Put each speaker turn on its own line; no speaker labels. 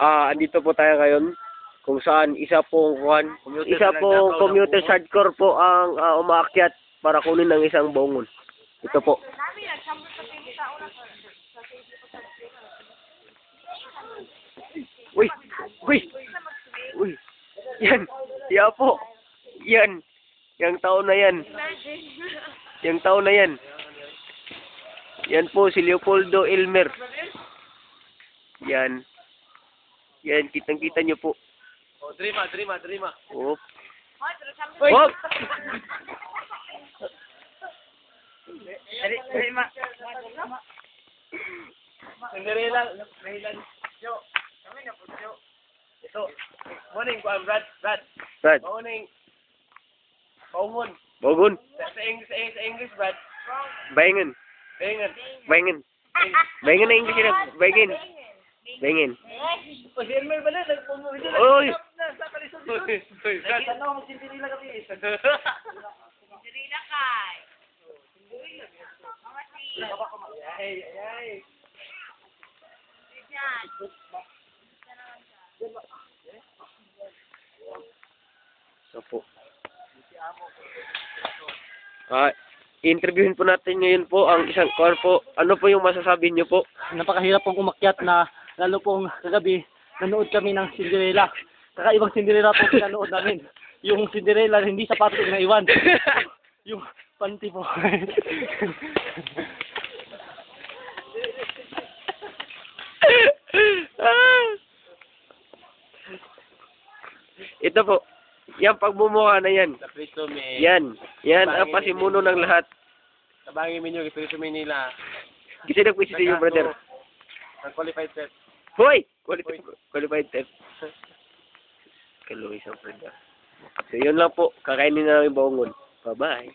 Andito po tayo ngayon kung saan isa pong commuter hardcore po ang umaakyat para kunin ng isang bongon. Ito po. Uy! Uy! Uy! Yan! Yan po! Yan! Yang tao na yan! Yang tao na yan! Yan po si Leopoldo Elmer. Yan. Yan, kitang-kita nyo po.
Oh, drima.
Oh. Oh!
Drima. Cinderella, nahilan. Yo, kami na po, yo. Ito, morning, Brad.
Brad.
Morning. Bongon.
Bongon.
Sa English, Brad.
Bayangan. Bayangan na English na. Bayangan.
O, si Elmer ba na? Nagpumuhin na.
Oy!
Sa kalisod. Brad. Ano, mag-Cinderella kami.
Cinderella kay.
Ay.
Diyan.
So po. Interviewin po natin ngayon po ang isang korpo. Ano po yung masasabi niyo po?
Napakahirap pong umakyat na lalo pong kagabi nanood kami ng Cinderella. Kakaibang Cinderella po pinanood namin. Yung Cinderella hindi sapatos na iwan. Yung panty po.
Ito po. Yan pagmumukha na yan.
Sa Cristo may...
Yan ang pasimuno ng lahat.
Tabangin minyo, Cristo Manila.
Kasi nagpisi sa iyo, brother.
Qualified set.
Hoy! Qualified test. Kaluwi sa brother. So yun lang po. Kakainin na lang yung bongon. Bye-bye.